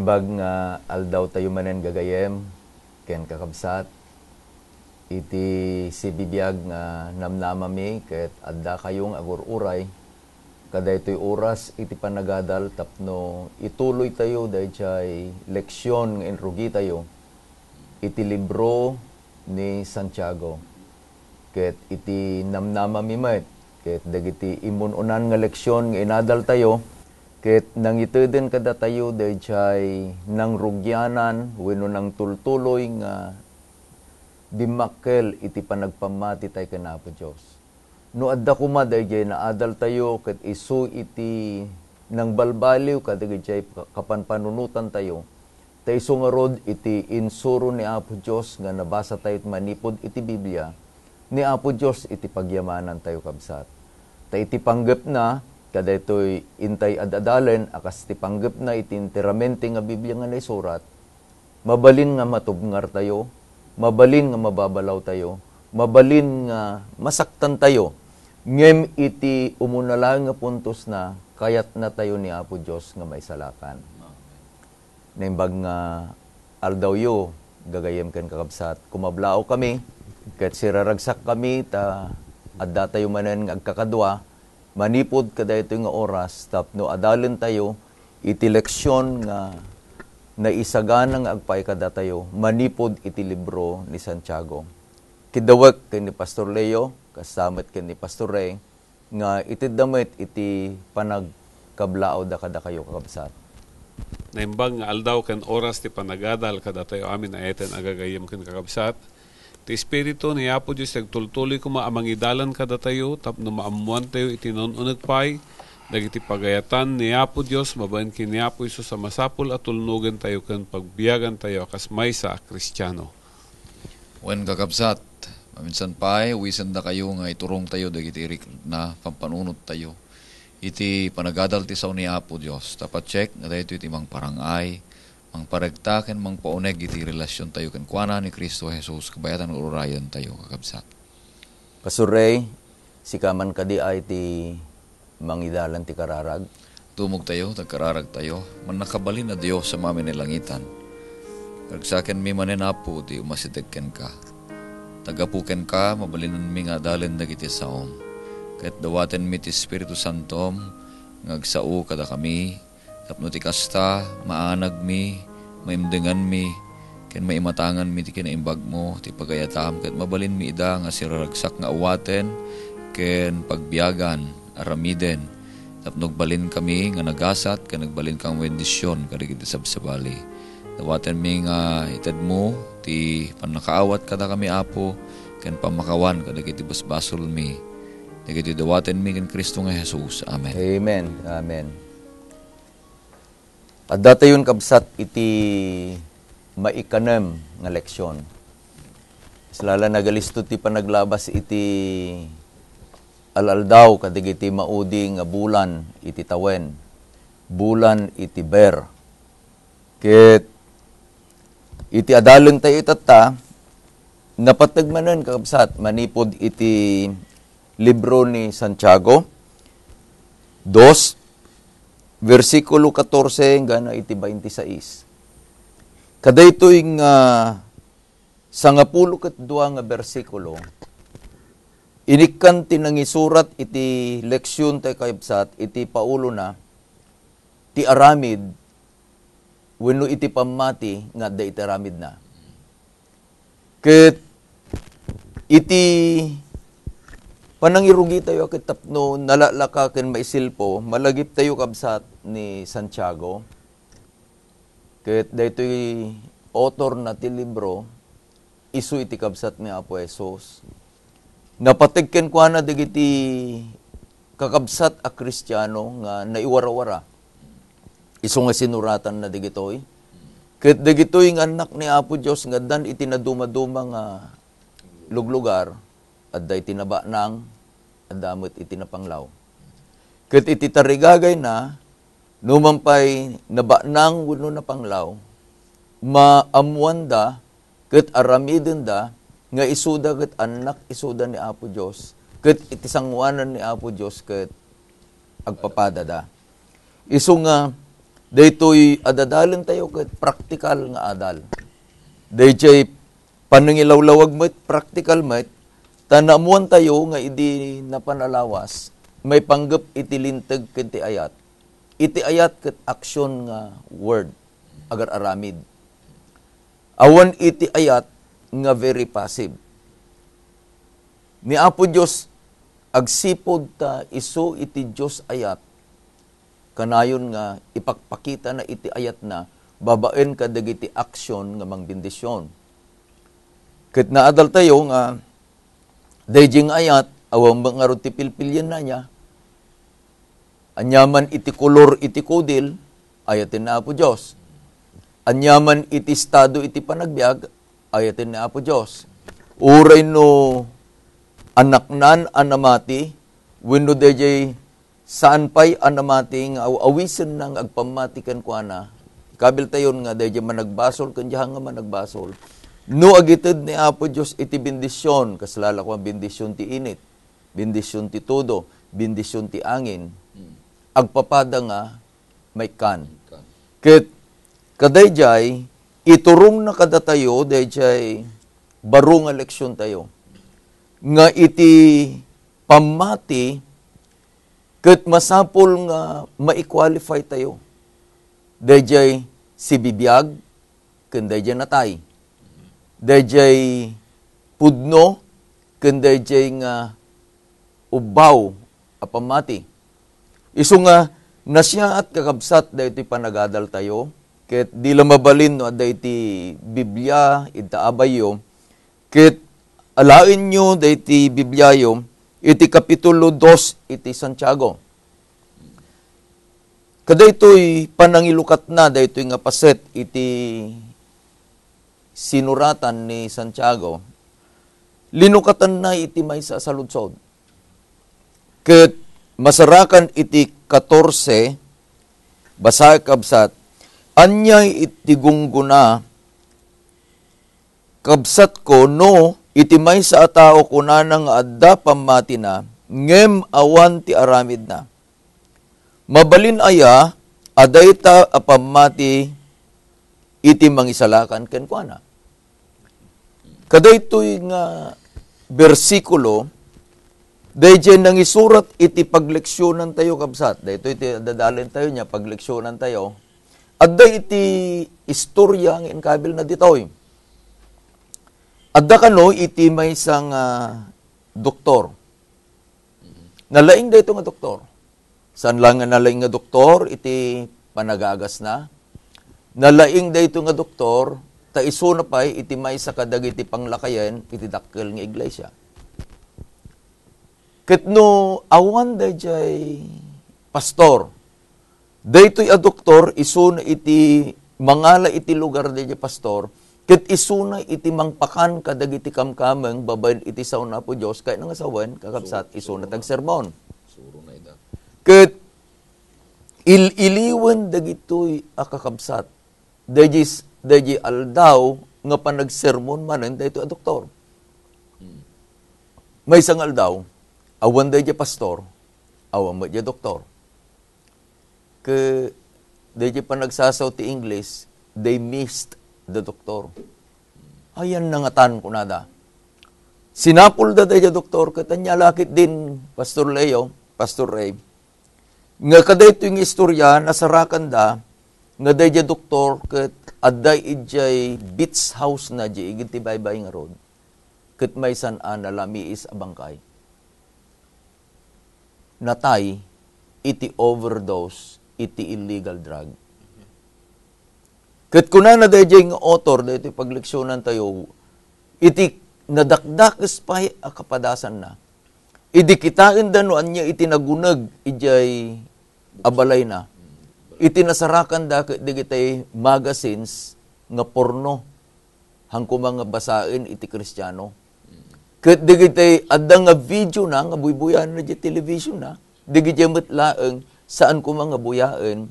Naimbag nga aldaw tayo manen gagayem, ken kakabsat, iti si bibiyag nga namnamami, ket adda kayong agururay, kada ito'y oras iti panagadal, tapno ituloy tayo dahil siya'y leksyon nga inrugi tayo, iti libro ni Santiago, ket iti namnamami met, ket dagiti imununan nga leksyon nga inadal tayo, ket nangiteden kada tayo dahil siya'y nangrugyanan, wenno nang tultuloy nga dimakkel iti panagpamati tayo kanapo Diyos. No adda kuma dahil siya'y naadal tayo, ket isu iti nang balbaliw kadagiti siya'y kapanpanunutan tayo, tayo isu nga rod iti insuro ni Apo Diyos nga nabasa tayo manipod iti Biblia, ni Apo Diyos iti pagyamanan tayo kabsat. Ta iti panggep na, kada ito'y intay adadalen, akas ti panggep na iti interamente nga Biblia nga naisurat, mabalin nga matubngar tayo, mabalin nga mababalaw tayo, mabalin nga masaktan tayo, ngem iti umunalang nga puntos na, kayat na tayo ni Apo Diyos nga may salakan. Naimbag nga aldaw yo, gagayem ken kakabsat, kumablao kami, ket siraragsak kami, ta adda tayo manen nga agkakadwa, manipod kada ito nga oras, tapno adalin tayo, iti leksyon nga naisagana nga agpay kada tayo, manipod iti libro ni Santiago. Kidawag ken ni Pastor Leo, kasamet ken ni Pastor Ray, nga iti damit iti panagkablao da kada kayo kakabsat. Naimbag nga aldaw ken oras ti panagadal kada tayo amin na eten agagayem ken kakabsat. Ti Espiritu ni Apo Diyos nagtultuloy ko maamangidalan kada tayo, tapno maamuan tayo iti nonunag pay, dagiti pagayatan ni Apo Diyos, mabaen kin ni Apo Isus sa masapul at tulnugan tayo ken pagbiyagan tayo akas maysa a Kristiyano. Wen kakabsat, maminsan pay, wisan da kayo nga iturong tayo, dagiti irik na pampanunot tayo. Iti panagadal ti saw ni Apo Diyos, tapat check, nga tayo iti mang parangay, ang paragtaken mang pauneg iti relasyon tayo ken kuana ni Kristo Jesus kabayatan ng ururayan tayo kakabsat. Pastor Ray, sikaman kadi ay ti mangidalan ti kararag. Tumog tayo, tagkararag tayo, man nakabalin na Dios sa mami nilangitan. Kagsaken mi manen Apo, di umasitegken ka. Tagapuken ka, mabalinan mi nga dalin dagiti saom. Kahit dawaten mi ti Espiritu Santom, ngagsao kada kami, tapno ti kasta, maanag mi, maimdengan mi, ken maimatangan mi ti kinaimbag mo, ti pagayatam, ket mabalin mi ida nga siraragsak nga awaten, ken pagbiyagan, aramiden, tapno balin kami nga nagasat, ken nagbalin kang bendisyon, karigiti sabsabali. Dawaten mi nga ited mo, ti panakaawat kada kami Apo, ken pamakawan kadagiti basbasol mi, dagiti dawaten mi ken Kristo nga Jesus. Amen. Amen. Amen. Adda tayon kabsat iti maikanem nga leksyon. Salala nagalisto ti panaglabas iti alaldaw kadagiti maudi nga bulan iti tawen. Bulan iti ber. Ket iti adalen tayo itata, napatagmanan kabsat manipod iti libro ni Santiago 2 versikulo 14 gana iti 26. Kada ito'y nga sangapulo ket dua nga bersikulo, inikkan tinangisurat iti leksyon tayo kaibsat, iti paulo na, ti aramid, wenno iti pamati, nga da iti aramid na. Ket iti panangirugi tayo ket tapno nalalaka ken maisilpo, malagip tayo kabsat ni Santiago. Ket daytoy author na ti libro, isu iti kabsat ni Apo Jesus. Napategken ko na digiti kakabsat a Kristiyano nga naiwara-wara. Isu nga sinuratan na digitoy. Ket digitoy nga anak ni Apo Dios nga dan iti naduma-duma nga luglugar, adda iti naba nang, adamot iti napanglaw. Ket iti tarigagay na, numampay naba nang wenno napanglaw, maamuan da, ket aramiden da, nga isuda ket anak isuda ni Apo Dios, ket iti sangwanan ni Apo Dios ket agpapada da. Isu nga Daytoy adadalan tayo ket praktikal nga adal. Dayjay panangilawlawag met praktikal met tanamuan tayo nga idi napanalawas may panggep iti linteg ket ti ayat. Iti ayat ket aksyon nga word agar aramid. Awan iti ayat nga very passive. Ni Apo Dios agsipod ta isu iti Dios ayat kanayon nga ipakpakita na iti ayat na babaen ka dagiti aksyon nga mangbendisyon. Ket naadal tayo nga dayjing ayat awang bangarod ti pilpilyan na niya. Anyaman iti kolor iti kodil ayatin na Apo Dios. Anyaman iti estado iti panagbiag ayatin na Apo Dios. Uray no anaknan anamati wenno dayjay saan pa'y anamati nga awisen nang agpamatikan ko na, kabil tayon nga, dahil managbasol, kanya nga managbasol. No agited ni Apo Diyos iti bendisyon, kaslala ko ang bendisyon ti init, bendisyon ti todo, bendisyon ti angin, agpapada nga may kan. Ket, kadayjay, iturong na kada tayo, dayjay, barong eleksyon tayo. Nga iti pamati, ket masapol nga ma-qualify tayo. Dayjay si bibiyag, ken dayjay natay. Dayjay pudno, ken dayjay nga ubaw apamati. Isu nga nasya at kakabsat dayti panagadal tayo, ket di mabalin no dayti Biblia ita abayo, ket alain nyo dayti Bibliayo, iti Kapitulo 2, iti Santiago. Kada ito'y panangilukat na, daytoy nga paset, iti sinuratan ni Santiago, linukatan na iti may sa saludsod. Ket masarakan iti 14, basa kabsat, anyay iti gungguna, kabsat ko no, iti may sa atao kunanang adda pamati na, ngem awan ti aramid na. Mabalin aya, adayta apamati, iti mangisalakan kenkwana. Kadaytoy nga bersikulo, dayjay nang isurat iti pagleksyonan tayo kabsat. Daytoy iti dadalin tayo niya, pagleksyonan tayo. Adday iti istorya ng inkabil na ditoy. Adda kano iti may isang doktor. Nalaing da ito nga doktor. Saan lang nga nalaing nga doktor, iti panagagas na. Nalaing da ito nga doktor, ta iso na pa'y iti may sa kadag iti panglakayen, iti dakkel nga iglesia. Ket no awan da jay pastor. Da ito'y a doktor, iso na iti mangala iti lugar da jay pastor, ket isuna iti mangpakan kadag iti kamkameng babaen iti sauna po Dios kay nang asawen kakabsat isuna tag sermon. Ket iliwen dagitoy a kakabsat. Dayjay aldaw nga panagsermon manen daytoy a doktor. May isang aldaw awan dayjay pastor, awan mo dayjay doktor. Ke dayjay panagsasaw ti English, they missed the doktor. Ayan nangatan ko nada. Sinapol da tayo doktor, katanya lakit din, Pastor Leo, Pastor Ray. Nga kada ito yung istorya, nasarakan da, nga dayo doktor, kat aday ijay beach house na di, iginti baybay nga road. Kat may san na lamiis abangkay. Natay, iti overdose, iti illegal drug. Kat kuna na dayjay nga author, dayjay pagleksyonan tayo, iti nadakdakes pa'y akapadasan na. Idi kitain danuan niya iti nagunag, ijay abalay na. Iti nasarakan da, digitay magazines, nga porno, hangko mga basain iti Kristiyano. Kat digitay adda nga video na, nga buybuyan na di television na, digitay matlaeng, saan ko mga buyain,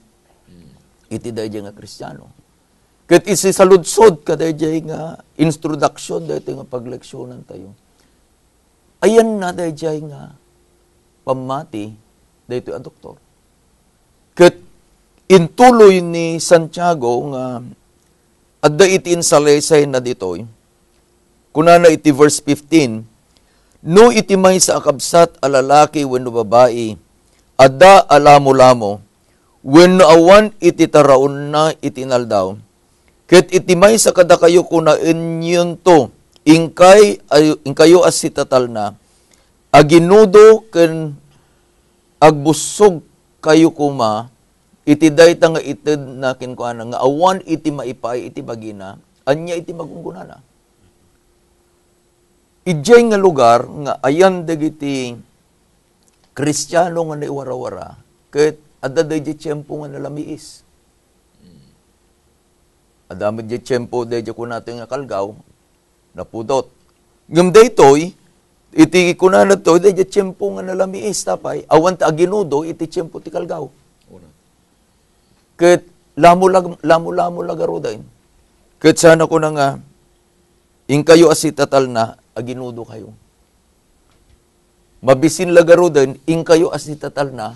iti dayjay nga Kristiyano. Kat isi saludsod ka dayjay nga introduction dayjay nga pagleksyonan tayo. Ayan na dayjay nga pamati daytoy a doktor. Kat intuloy ni Santiago nga adda iti insalaysay na ditoy. Kunana iti verse 15, no iti may sa akabsat a lalaki wenno babae, adda alamo-lamo, wenno awan iti taraon na iti naldaw, ket iti may sa kada kayo kunaen yun to, ingkayo as sitatal na, aginudo ken agbusog kayo kuma, iti dayta nga ited na kinkuana, nga awan iti maipay iti bagina, anya iti magunggunana. Ijay nga lugar nga ayan dagiti Kristiyano nga naiwara-wara ket adda dayjay tiyempo nga nalamiis. Adami dayjay tiyempo dayjay kunanato nga kalgaw napudot. Ngem daytoy iti kunana to dayjay tiyempo nga nalamiis tapay awan ta aginudo iti tiyempo ti kalgaw. Ket lamo lagaro dayon. Ket sana ko na nga ingkayo asitatal na aginudo kayo. Mabisin lagaro din, ingkayo asitatal na,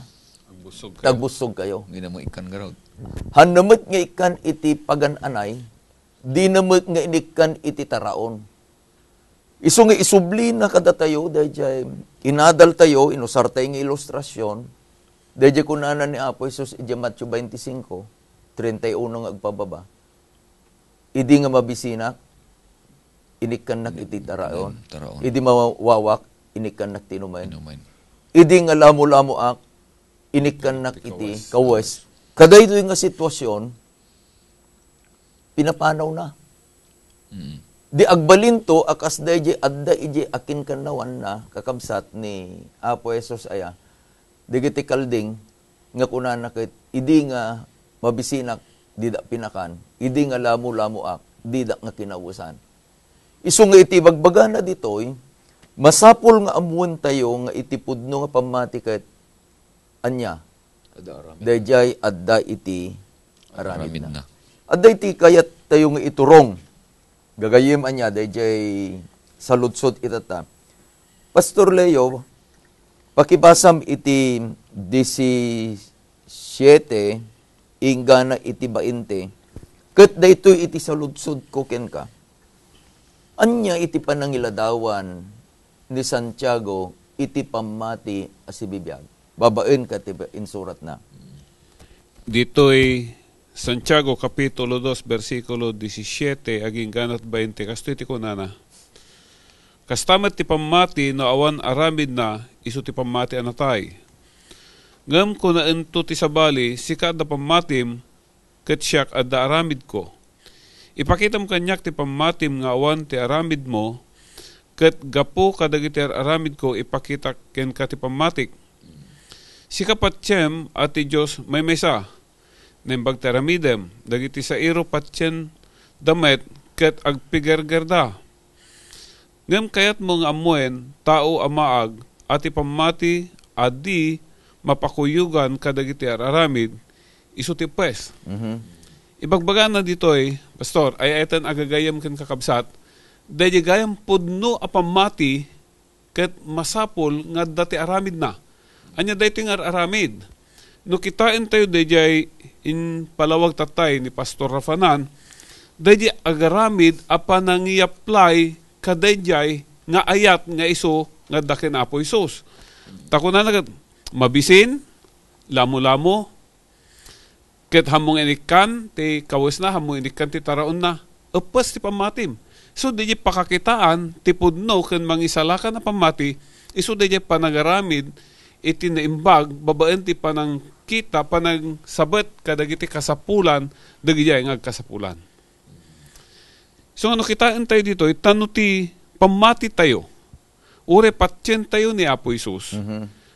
tagbusog kayo. Hindi na mo ikan garod. Hanamot nga ikan iti pagananay, di namot nga inikan iti taraon. Iso nga isubli na kada tayo, dahil inadal tayo, inusar tayo nga ilustrasyon, dahil kunana ni Apo Isus, iti Matthew 25, 31 nga agpababa. Idi nga mabisinak, inikan nak iti taraon. Idi mawawak, inikan nak tinumain. Idi nga lamo-lamoak, inikan nak iti kawes. Kada ito nga sitwasyon, pinapanaw na. Di agbalin to, akas dahi adda iji akin kanawan na, kakabsat ni Apo Jesus aya. Di giti kalding, nga kunana kit, idi nga mabisinak, di da pinakan. Idi nga lamo-lamoak, di da nga kinawusan. Isu nga iti bagbaga na ditoy, masapol nga amuan tayo nga iti pudno nga pamati ket anya. Dayjay adda iti aramid na. Adda iti kayat tayo nga iturong. Gagayem anya dayjay saludsod itata. Pastor Leo, pakibasam iti 17 ingana iti 20. Ket daytoy iti saludsod ko ken ka. Anya iti panangiladawan ni Santiago iti pamati asibibiyag. Babaen ka ti insurat na. Dito'y Santiago Kapitulo 2 versikulo 17 aging ganat 20 kasto iti kunana. Kastamat ti pamati no awan aramid na isu ti pamati anatay. Ngem ko na ento ti sabali sika da pamatim ket siak adda aramid ko. Ipakitam kanyak ti pamatim nga awan ti aramid mo, ket gapo kadagiti aramid ko ipakita ken ka ti pamatik. Sika patsem ati Diyos may mesa, nembag ti aramidem, dagiti sa iro patsen damet ket agpigergerda. Ngem kayat mo nga amuen, tao amaag, ati pamati adi mapakuyugan kadagiti aramid, isu ti pwes. Ibagbaga na ditoy, Pastor, ay etan agagayam ken kakabsat, dahil gayam pudno apamati ket masapol nga dati aramid na. Anya dahito nga aramid. No kitain tayo dahil in palawag tatay ni Pastor Rafanan, dahil agaramid apa nang i-apply kadayjay nga ayat nga iso nga dakin Apo Isus. Tako na nagat, mabisin, lamo-lamo, ket hamong inikan, ti kawis na, hamong inikan ti taraon na, upos ti pamatim. So, di pakakitaan, ti pudno, ken mangisalakan na pamati, iso di panagaramid, iti naimbag, babaen ti panang kita, panang sabet, kadagiti kasapulan, dagijay nga kasapulan. So, ano kitaan tayo dito, tano ti pamati tayo. Ure, patyen tayo ni Apo Isus.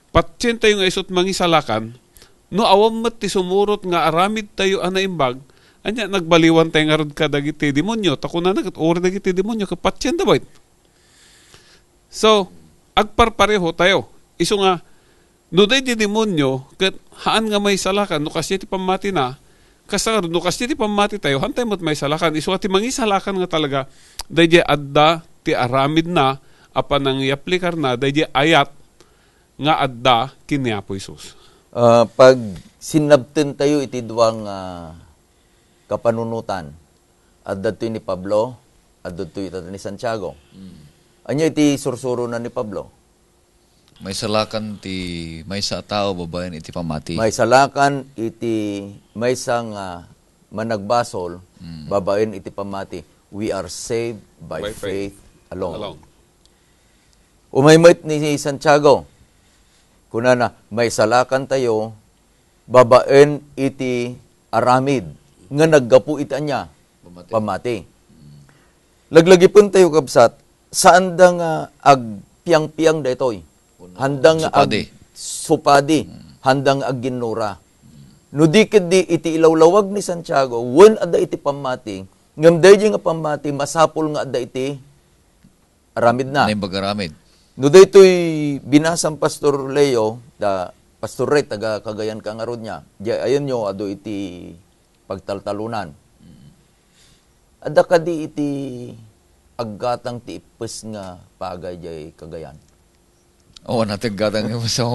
Patyen tayo nga isot mangisalakan, no awam mat ti sumurot nga aramid tayo anaimbag, anya nagbaliwan tayo nga rod ka dagiti demonyo, tako na nagat ori dagiti demonyo, kapatyan da bait. So, agparpareho tayo. Iso nga, no day di demonyo, kat haan nga may salakan, no kasi ti pamati na, kasar, no kasi ti pamati tayo, hantay mo't may salakan. Iso nga ti mangisalakan nga talaga, day di adda ti aramid na, apa nang i-aplikar na, day di ayat nga adda kini Apo Isus. Pag sinabten tayo iti duwang kapanunutan, at dito ni Pablo, at dito ni Santiago. Anya iti sursuro na ni Pablo? May salakan ti may sa tao babayan iti pamati. May salakan iti may sang managbasol, babaen iti pamati. We are saved by faith alone. Umaymit ni Santiago, kunana, may salakan tayo, babaen iti aramid, nga naggapu iti anya, pamati. Laglagipon tayo kabsat, saan da nga agpiang-piang daytoy? Handang supadi, handang agginura. No dikit di iti ilawlawag ni Santiago, wen adda iti pamati, ngam dayjay nga pamati, masapul nga adda iti aramid na. Ano yung pag-aramid? No daytoy binasang Pastor Leo, Pastor Ray, taga Cagayan ka nga rod niya. Ayon nyo, ado iti pagtaltalunan. Adda ka di iti aggatang ti ipes nga pagay jay Cagayan. Oo, natin gatang sa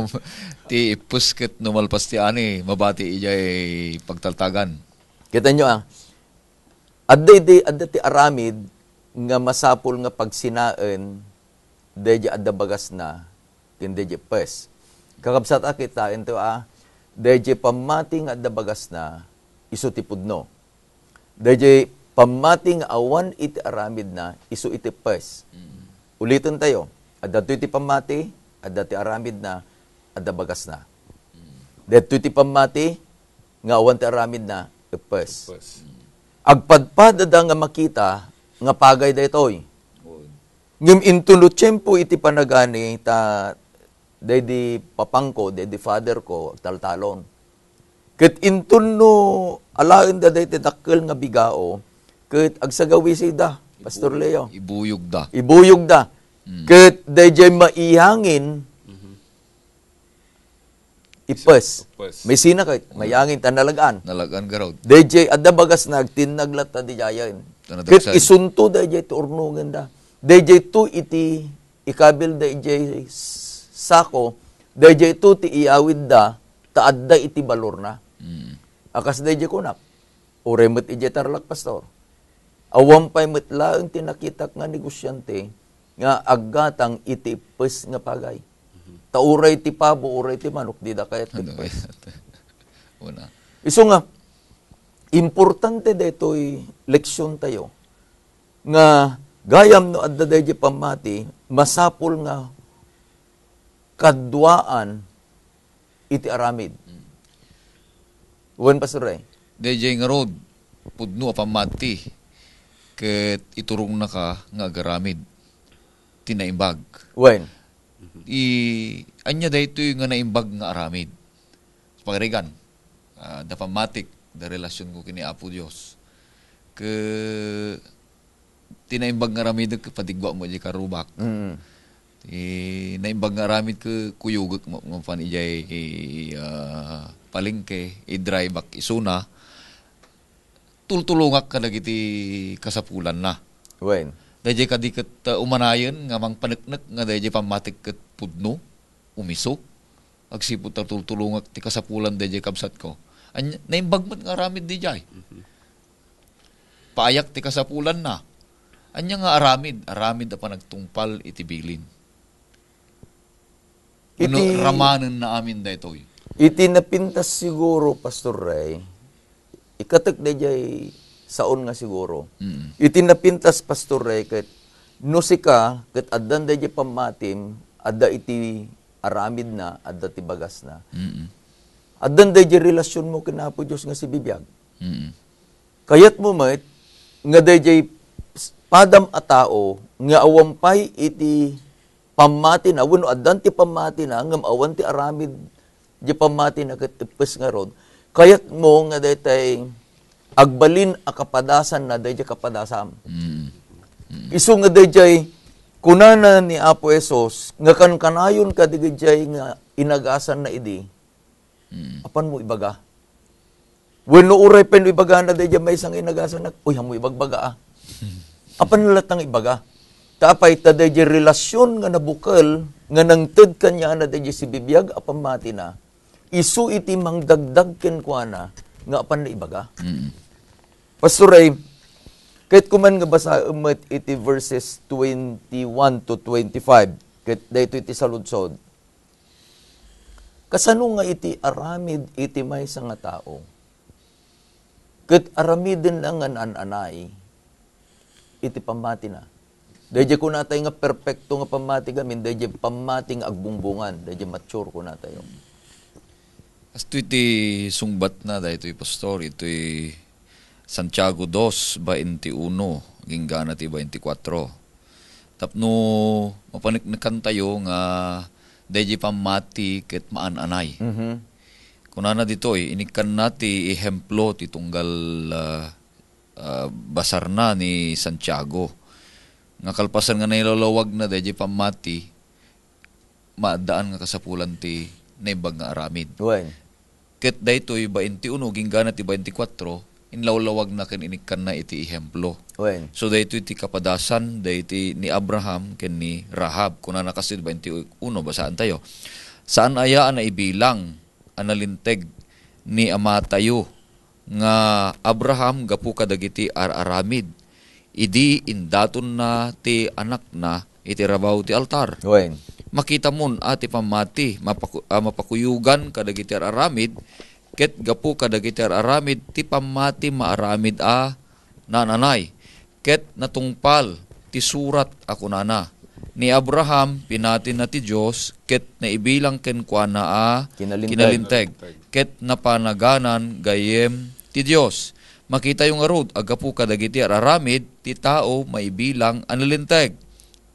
ti ipusket numalpas ti ani, mabati ijay pagtaltagan. Kita nyo adda ti aramid nga masapul nga pagsinaen, deje adda bagas na, kin deje pes. Kakabsat kita, ito deje pamati nga adda bagas na, iso ti pudno. Deje pamati nga awan iti aramid na, iso iti pes. Ulitin tayo, adda iti pamati, adda ti aramid na, adda bagas na. Deto iti pamati, nga awan ti aramid na, ipes. Agpadpad adda nga makita, nga pagay daytoy. Ngem intulo tiyempo iti panagani, dedi papangko, dedi father ko, taltalon. Ket intuno alaen da dayte dakkel nga bigao, ket agsagawi da, Pastor Leo. Ibuyog da. Ket dayjay maihangin, ipes. May sina kay mayangin tanalagaan. Nalagaan garod. Dayjay adda bagas nagtinaglat ta dijayan. Ket isunto dayjay turnungen da. Dayjay tu iti ikabil dayjay sako, dayjay tu ti iawid da, taadda iti balor na. Akas dayjay kunak. Uremet ijay tarlak, Pastor. Awampay metlaeng tinakitak nga negosyante, nga aggatang iti ipes nga pagay. Tauray ti pabo, uray ti manok, di da kayat kitpes. Iso nga, importante deto'y leksyon tayo, nga gayam no adda dayjay pamati, masapul nga kadwaan iti aramid. Wen Pastor Ray? Dayjay nga rod, pudno a pamati, ket iturong na ka nga agaramid, tinaimbag. Wen? Anya daytoy nga naimbag nga aramid. Pagarigan, da pamatik, da relasyon ko kini Apo Dios. Tinaimbag nga aramid ka padigwa mo di karubak. Naimbag nga aramid ka kuyugak mo pan ijay palengke, i-dry back isuna, tultulungak ka nagiti kasapulan na. Wen? Dayjay kadiket umanayon nga mang paneknek nga dayjay pamatik ket pudno, umiso, agsipot ta tultulungak ti kasapulan dayjay kabsat ko. Naimbag met nga aramid dayjay. Paayak ti kasapulan na. Anya nga aramid a panagtungpal iti bilin. Ramanen na amin daytoy. Iti napintas siguro, Pastor Ray, ikatek dayjay saon nga siguro. Iti napintas, Pastor Ray, ket no sika, ket addan dayjay pamatim, adda iti aramid na, adda ti bagas na. Addan dayjay relasyon mo kina Apo Dios nga si bibiyag. Kayat mo met, nga dayjay padam a tao, nga awampay iti pamati na, wano addan ti pamati na, ngam awan ti aramid, di pamati na ket ipes nga rod. Kayat mo nga daytay agbalin a kapadasan na dayjay kapadasam. Isu nga dayjay kunana ni Apo Esos nga kanayon ka dayjay nga inagasan na idi. Apan mo ibaga? Wenno uray pen ibaga na dayjay may isang inagasan na, uy hamo ibagbaga Apan latang ibaga? Tapay ta dayjay relasyon nga nabukal nga nangted kanya na dayjay si bibiyag apamati na. isu iti mangdagdag ken kuana nga apan na ibaga. Pastor Ray, kahit kuman nga basa umat iti verses 21 to 25, kahit dahito iti saludsod, kasano nga iti aramid iti maysa nga tao, kahit aramidin lang nga ananay, iti pamati na. Dahil ko natay nga perfecto nga pamati gamin, dahil pamati nga agbungbungan, dahil mature ko natayo. As ito iti sungbat na, dahil ito pastor, ito Santiago 2:21, ginggana ti 24. Tapno, mapaniknakan tayo nga dahil pamati ket maananay. Kunana dito, inikan nati ehemplo ti tunggal basar na ni Santiago. Nga kalpasan nga nailalawag na dahil pamati, maadaan nga kasapulan ti naibag nga aramid. Wen. Ket daytoy 21 ginggana ti 24 inlawlawag na ken inikan na iti ehemplo. Wen. So daytoy ti kapadasan dayti ni Abraham ken ni Rahab kunana kasi 21 basaan tayo. Saan aya na ibilang analinteg ni ama tayo nga Abraham gapu kadagiti aramid idi indaton na ti anak na iti rabaw ti altar. Wen. Makita mon ati pamati mapakuyugan kadagiti aramid ket gapu kadagiti aramid ti pamati maaramid nananay ket natungpal ti surat ako nana ni Abraham pinati na ti Dios ket naibilang ken kuana kinalinteg ket napanaganan gayem ti Dios. Makita yung arod agapu kadagiti aramid ti tao maibilang analinteg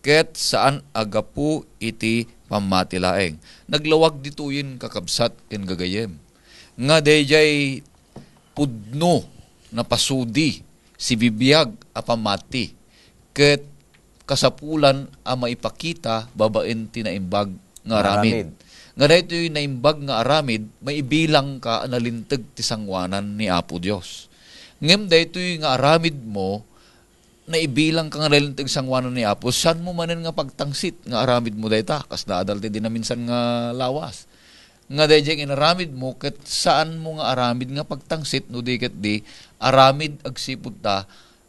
ket saan agapu iti pamati laeng. Naglawag dituyin kakabsat ken gagayem. Nga dayjay pudno na pasudi si bibiyag a pamati ket kasapulan a maipakita babaen ti naimbag nga aramid. Nga daytoy naimbag nga aramid maibilang ka analinteg ti sangwanan ni Apo Dios. Ngem daytoy nga aramid mo naibilang ka nga nalinteg sangwanan ni Apo, saan mo manen nga pagtangsit nga aramid mo dayta kas naadalte din na minsan nga lawas. Nga dayjay inaramid mo ket saan mo nga aramid nga pagtangsit no di ket di aramid agsipud ta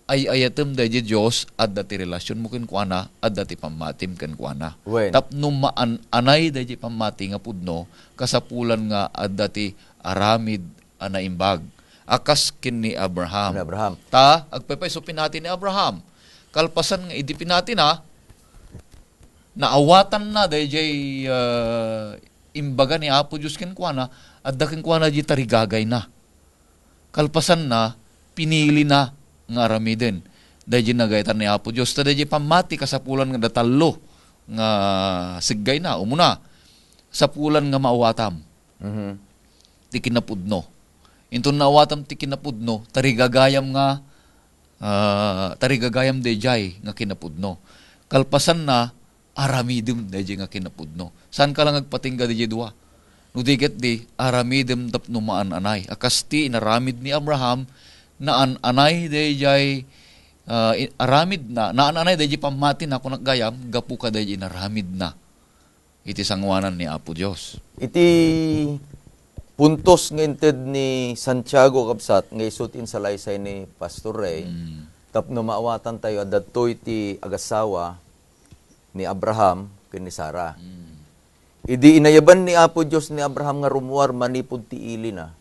ay ayatem dayjay Dios adda ti relasyon mo ken kuana adda ti pammatim ken kuana. Tapno anay dayjay pammati nga pudno kasapulan nga adda ti aramid anaimbag akas ken ni Abraham. Ta agpepay so pinati ni Abraham. Kalpasan nga idi pinati na naawatan na dayjay imbaga ni Apo Diyos ken kuana adda ken kuana di tarigagay na. Kalpasan na pinili na nga aramiden. Dayjay nagaytan ni Apo Diyos ta dayjay pamati kasapulan nga datalo nga siggay na umuna sapulan nga maawatam. Ti kinapudno. Inton naawatam ti kinapudno tarigagayam nga tarigagayam dayjay nga kinapudno. Kalpasan na aramidem dayjay nga kinapudno. Saan ka lang agpatingga dayjay duwa? No diket di aramidem tapno maananay. Akas ti inaramid ni Abraham na anay dayjay aramid na naananay dayjay pamati na kunak gayam gapu ka dayjay inaramid na. Iti sangwanan ni Apo Dios. Iti puntos nginted ni Santiago kabsat nga isutin sa laysay ni Pastor Ray. Tapno maawatan tayo adatoy ti agasawa ni Abraham ken ni Sara. Idi inayaban ni Apo Dios ni Abraham nga rumuar manipud ti ili na.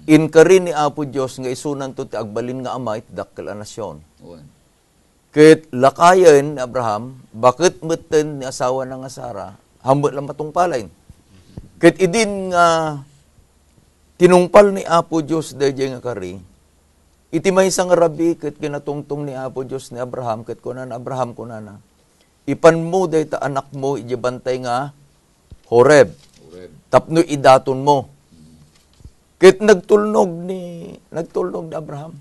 Inkarin ni Apo Dios nga isunan to ti agbalin nga amay ti dakkel a nasyon. Ket lakayen ni Abraham bakit metten ni asawa na nga Sara hambot lang matungpalain. Ket idin nga tinungpal ni Apo Dios dayjay nga kari. Iti maysa nga rabi ket kinatungtong ni Apo Dios ni Abraham ket kunan Abraham kunana. Ipan mo dayta anak mo ijabantay nga Horeb. Tapno idaton mo. Ket nagtulnog ni Abraham.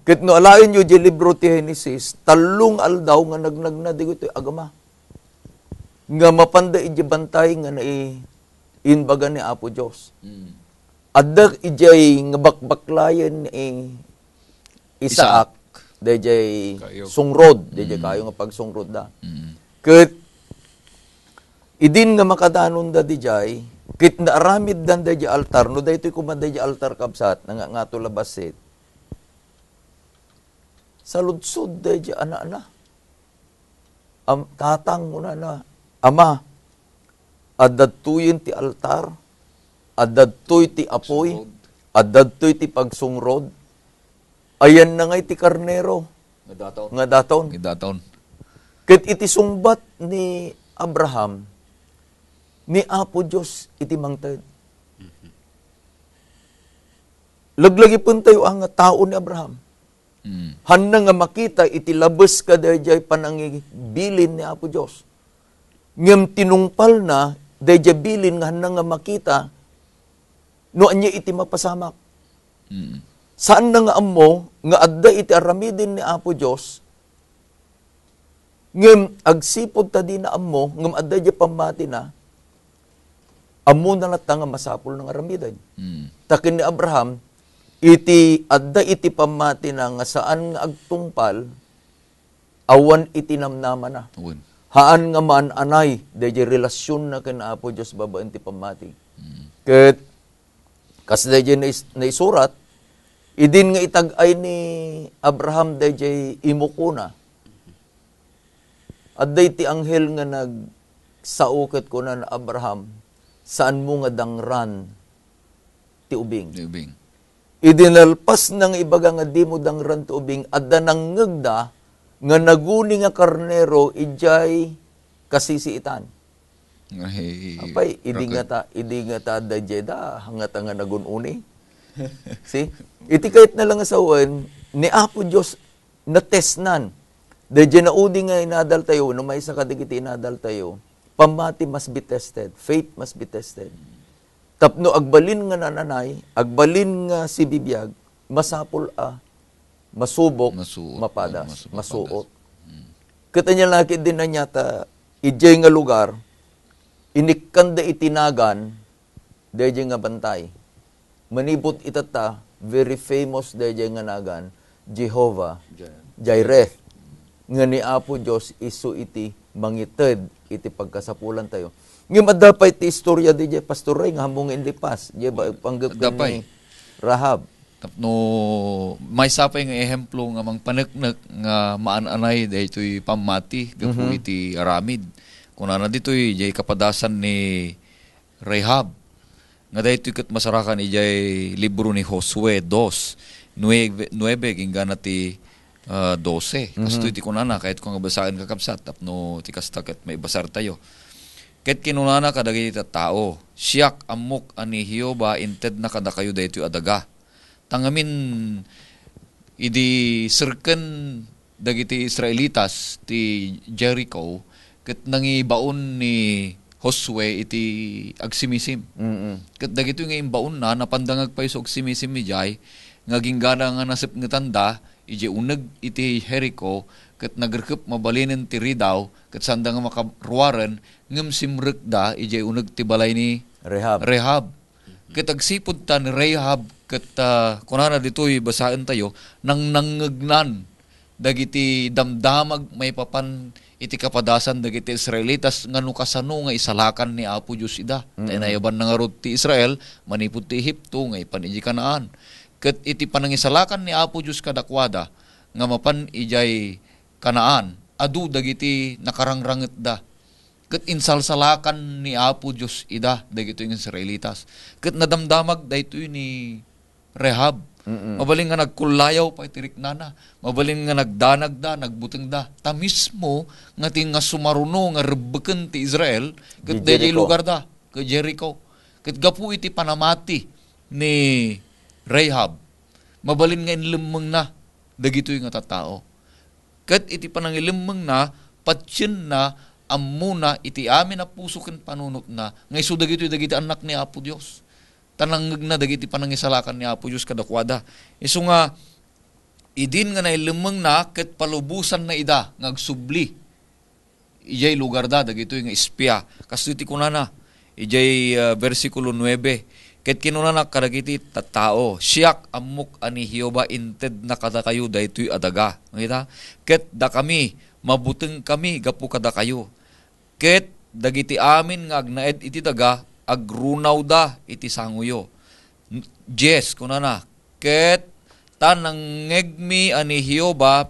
Ket no alain yu di libro ti Genesis, talong aldaw nga nagnagna digoy agama. Nga mapanda ijabantay nga inbaga ni Apo Dios. Adda ijay nga bakbaklayen ni Isaac. Dayjay sungrod, dayjay kayo nga pagsungrod da. Ket Idin nga makadanon da di jay, kit na aramid dan da di altar, no da ito'y kumanda di altar kabsat, nga to labasit. Sa lutsod da di ana-ana. Tatang mo na, Ama, adadtuyin ti altar, adadtuy ti apoy, adadtuy ti pagsungrod, ayan na ngay ti karnero, nga daton. Gidaton. Kit iti sungbat ni Abraham, ni Apo Diyos iti mangted. Laglagi pun tayo ang tao ni Abraham. Handa nga makita iti labes ka dayjay panangibilin ni Apo Diyos. Ngem tinungpal na dayjay bilin nga handa nga makita no anya iti mapasamak. Saan na nga ammo nga adda iti aramidin ni Apo Diyos ngem agsipod ta di na ammo ngem adda di pamati na ammo na lata nga masapol ng aramidan. Takin ni Abraham iti adda iti pamati na nga saan nga agtungpal awan iti namnama na. Haan nga man anay dayjay relasyon na ken Apo Diyos babaan ti pamati. Ket kas dayjay naisurat idin nga itag-ay ni Abraham dayjay imukuna. Adday ti anghel nga nagsauket ko na Abraham, saan mo nga dangran ti ubing. Idinalpas nang ibaga nga di mo dangran ti ubing, adda nang ngagda nga naguni nga karnero ijay kasisiitan. Apay, idi nga ta dayjay da, hangata nga nagununi. See? Iti kahit na lang sa uwan, ni Apo Diyos na testnan. Dahil na udi nga inadal tayo, no may isa kadigiti inadal tayo, pamati must be tested. Faith must be tested. Tapno agbalin nga nananay, agbalin nga si bibiyag, masapol masubok, mapadas, masuot. Katanya laki din na nyata, ijay nga lugar, inikanda itinagan, dahil nga bantay. Manibot itata, very famous dahil nga nagan, Jehovah, Jireh, nga ni Apo Diyos isu iti mangited iti pagkasapulan tayo. Ngayon madapay ti istorya di Pastor Ray nga hamong inlipas. Di ba panggap ni Rahab. No, may sapay nga ehemplo nga mang paneknek nga maananay daytoy pamati gapu iti aramid. Kunana ditoy jay kapadasan ni Rahab. Nga daytoy ket masarakan ijay libro ni Josue 2:9 ginggana ti 12. Kasto iti kunana kahit kung basahin kakabsat tapno ti kasta ket may basar tayo. Ket kinunana kadagiti tao, siak amok ani Hioba inted na kada kayo daytoy adaga. Tangamin idi serken dagiti Israelitas ti Jericho ket nangibaon ni Josue iti agsimisim. Ket dagito nga imbaon na napandangag pa iso agsimisim mi jay nga ginggana nga nasip nga tanda ije uneg iti Jericho ket nagrekep mabalinen ti Ridaw ket sanda nga makaruaren ngem simrek da ije uneg ti balay ni Rehab. Ket agsipud ta ni Rehab ket kunana ditoy basaen tayo nang nangngegnan dagiti damdamag may papan iti kapadasan dagiti Israelitas ngano kasano nga isalakan ni Apo Dios ida. Nayaban na nga rod ti Israel manipud ti Ehipto nga ipan iji Kanaan. Ket iti panangisalakan ni Apo Dios kadakwada nga mapan ijay Kanaan adu dagiti nakarangranget da. Ket insalsalakan ni Apo Dios ida dagito yung Israelitas. Ket nadamdamag daytoy ni Rehab. Mabaling nga nagkulayaw pa itiriknana. Mabaling nga nagdanag da, nagbuteng da. Ta mismo nga nga sumaruno nga rebeken ti Israel ket dayjay lugar da, ke Jericho. Ket gapu iti panamati ni Rahab. Mabalin nga inlemeng na dagitoy nga tattao. Ket iti panangilemeng na patyen na ammuna iti amin na puso ken panunot na nga isu dagitoy dagiti anak ni Apo Dios. Tanangeg na dagiti panangisalakan ni Apo Dios kadakwada. Isu nga idin nga nailemeng na ket palubusan na ida ngagsubli. Ijay lugar da dagitoy nga espya. Kasto iti kunana ijay versikulo 9. Ket kinunana kadagiti tattao, siak amok ani Hioba inted na kada kayo daytoy adaga. Ngita? Ket da kami mabuteng kami gapu kada kayo. Ket dagiti amin nga agnaed iti daga, agrunaw da iti sanguyo. Yes, kunana, ket tanangegmi ani Hioba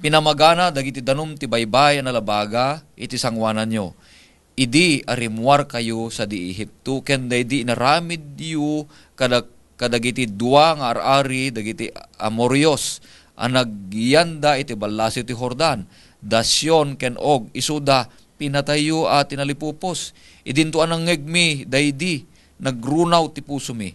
pinamagana dagiti danum ti baybay na labaga iti sangwanan nyo. Idi arimwar kayo sa di Ehipto, ken di naramid yu kadagiti dua nga arari dagiti Amorios anagyanda iti ballasyo ti Jordan, dasyon ken og isuda pinatayo at tinalipupos. Idinto anang ngegmi daydi nagrunaw ti puso mi.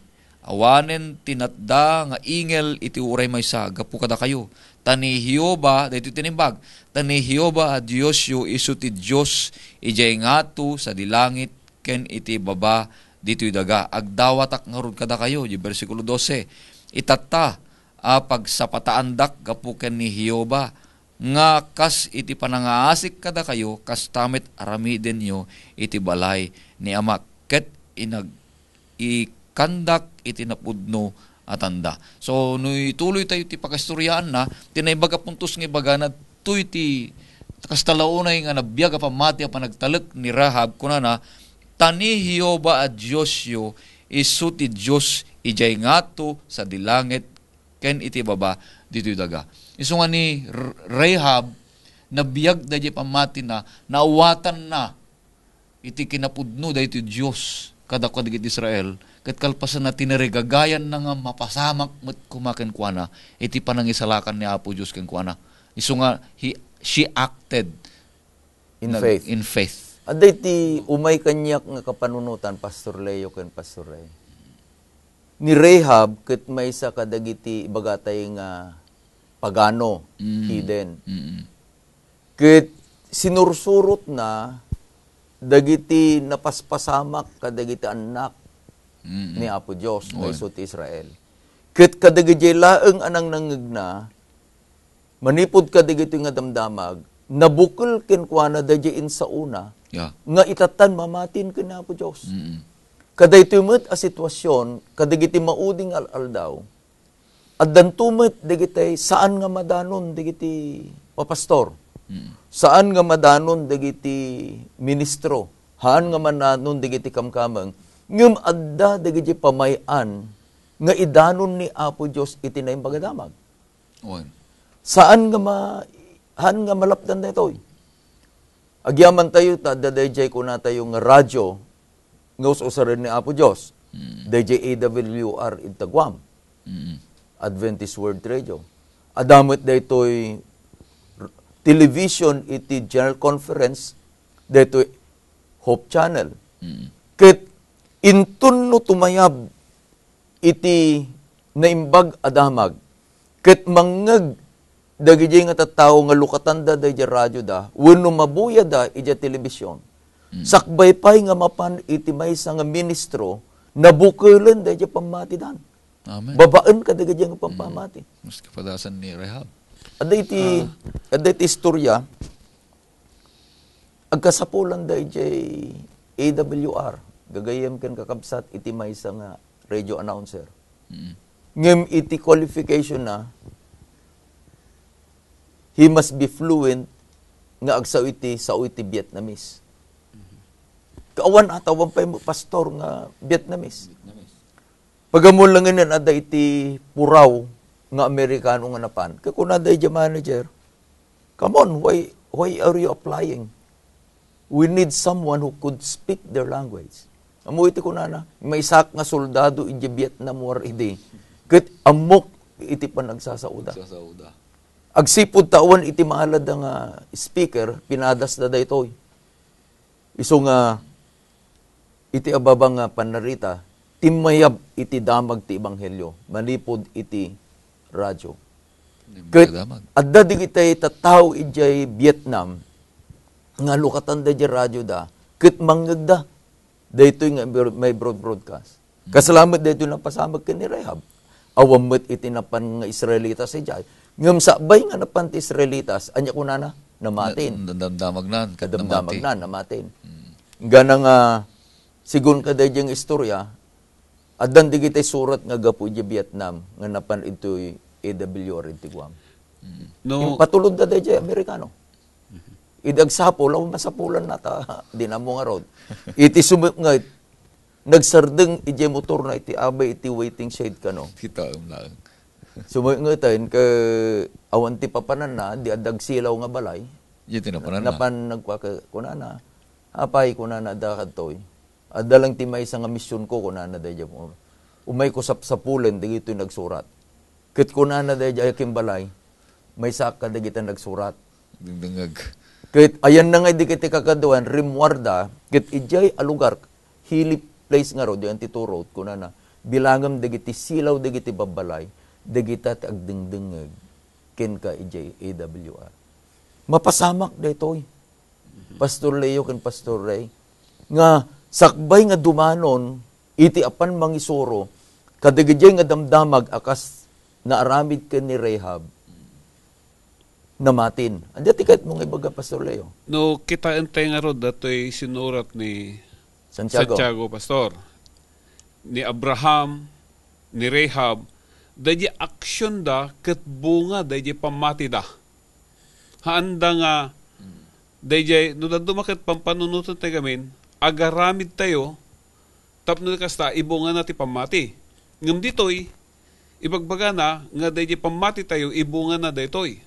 Awanen tinatda nga ingel iti uray maysa gapu kada kayo. Tani Hioba daytoy tinimbag. Tani Hioba a Dios yu isu ti Dios ijay ngatu sa dilangit ken iti baba ditoy daga. Agdawatak ngarud kada kayo di bersikulo 12. Itatta pagsapataandak gapu ken ni Hioba nga kas iti panangaasik kada kayo kas tamit aramiden nyo iti balay ni Ama ket ikandak iti napudno atanda. So, no ituloy tayo ti pakastoryaan na, tinaybaga puntos nga bagana, to iti kastalaunay nga nabiyag pamati a panagtalek ni Rahab, kunana, tani Hioba at Diyos yo, isu ti Diyos, ijay ngato sa dilangit, ken iti baba, dito daga. Isu nga ni Rahab, nabiyag da di pamati na, naawatan na, iti kinapudno da iti Diyos, kadakad iti Israel, ket kalpasan na tinarigagayan na nga mapasamak met kumaken kuana, iti panangisalakan ni Apo Diyos ken kuana. Isu nga, she acted In faith. faith. Aday ti umay kanyak nga kapanunutan, Pastor Leo ken Pastor Ray. Ni Rahab, ket may isa kadagiti ibagatay nga pagano, hidden. Ket sinursurot na dagiti napaspasamak kadagiti anak ni Apo Diyos nga isu ti Israel. Ket kadagiti laeng anang nangegna manipod kadagiti nga damdamag nabukol ken kuana dayjay sa una nga itatan mamatin ken Apo Diyos. Kadaytoy met a sitwasyon kadagiti mauding aldaw addan tumet dagiti saan nga madanon dagiti papastor. Saan nga madanon dagiti ministro, haan nga madanon dagiti kamkamang, ngem adda dagiti pamayan nga idanon ni Apo Dios iti naim pagadamag. Saan nga haan nga malapdan daytoy? Agyaman tayo ta dadayjay ko na tayo nga radyo nga usarin ni Apo Dios. Dayjay AWR in Taguam. Adventist World Radio. Adamot daytoy television iti General Conference dito Hope Channel. Ket intun no tumayab iti naimbag adamag. Ket mangeg dagiti nga tattao nga lukatanda da iti radyo da wenno mabuya da iti television. Sakbay pay nga mapan iti maysa nga ministro nabukelan da iti pamatidan. Amen. Babaan kadagiti nga pampamati. Mas kapadasan ni Rahab. Aday ti istorya, agkasapulan da ijay AWR, gagayem ken kakabsat iti maysa nga radio announcer. Ngem iti qualification na, he must be fluent nga agsaw iti Vietnamese. Kaawan atawan pa yung pastor nga Vietnamese. Pagamulangan ada iti puraw, nga Amerikano nga napan. Kakunada yung manager, come on, why are you applying? We need someone who could speak their language. Amo iti kunana, may sak nga soldado iti Vietnam war iti. Ket amok iti panagsasauda. Agsipod tawan iti maalad nga speaker, pinadas na daytoy. Iso nga iti ababang nga panarita, timayab iti damag ti ebanghelyo, manipod iti radyo. Ket adda digitay tattao ijay Vietnam nga lukatan da ijay radyo da ket mangegda daytoy nga may broadcast. Kasalamat daytoy lang pasamag ken ni Rahab. Awammet iti napan nga Israelitas ijay. Ngem sabay nga napan ti Israelitas anya kunana namatin. Kadamdamag na namatin. Gana nga sigun kada ijay istorya addan digitay surat nga gapu iti Vietnam nga napan itoy AWR iti Guam. Yung patulod da iti Amerikano. Idagsapo, law masapulan na ta, di na mo nga rod. Iti sumit nagsardeng iti motor na iti abay iti waiting shade ka no. Kita lang. Sumit nga tayo, awan ti papanan na, di adag silaw nga balay. Di tinapanan na. Napan kunana, apay kunana dakad toy. Adalang ti may nga misyon ko kunana dayjay mo. Umay ko sapulen, di ito nagsurat. Kit kunana dayjay kimbalay, may saka di kita nagsurat. Dingdingag. Kit ayan na nga di kita kakaduan, rimwarda, kit ijay alugar, hilip place nga ro, di antito road kunana. Bilangam di kiti silaw, di kiti babalay, di kita agdingdingag, ken ka ijay AWR. Mapasamak daytoy. Pastor Leo ken Pastor Ray nga sakbay nga dumanon iti apan mangisoro kadigidjay nga damdamag akas naaramid ken ni Rahab namatin. Andi ti ket mong ibaga Pastor Leo. No, kita entay nga rod datoy sinurat ni Santiago. Pastor. Ni Abraham, ni Rahab, dadya aksyon da ket bunga dadya pamati da. Haanda nga dayjay no dumaket pampanunutan tayo gamin agaramid tayo tapno kasta ibunga na ti pamati ngem ditoy ibagbaga na nga dayjay pamati tayo ibunga na daytoy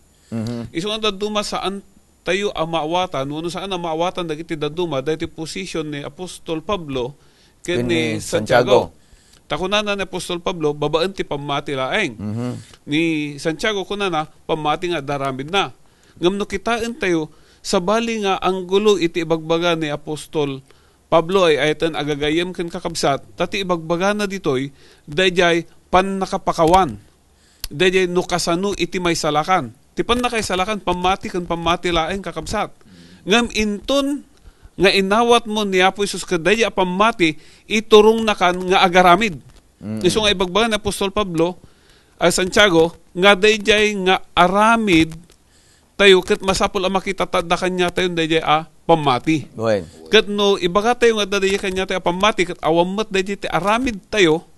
iso nga daduma saan tayo amaawatan wano saan amaawatan dagiti daduma dayti position ni Apostol Pablo ken ni Santiago. Takunana ni Apostol Pablo babaan ti pamati laeng ni Santiago kunana pamati nga daramid na ngam no kitain tayo sa bali nga ang gulo iti ibagbaga ni Apostol Pablo ay ayatan agagayem ken kakabsat tati ibagbaga na ditoy dayjay pan nakapakawan dayjay no kasano iti may salakan ti pan nakay salakan pamati ken pamati laeng kakabsat ngam inton nga inawat mo ni Apo Hesus ken dayjay pamati iturong nakan nga agaramid isu nga ibagbaga ni Apostol Pablo ay Santiago nga dayjay nga aramid tayo ket masapol ang makita tada kanya tayo dayjay pamati. Bueno. Ket no ibaga tayo nga dayjay kanya tayo pamati ket awammet dayjay ti aramid tayo.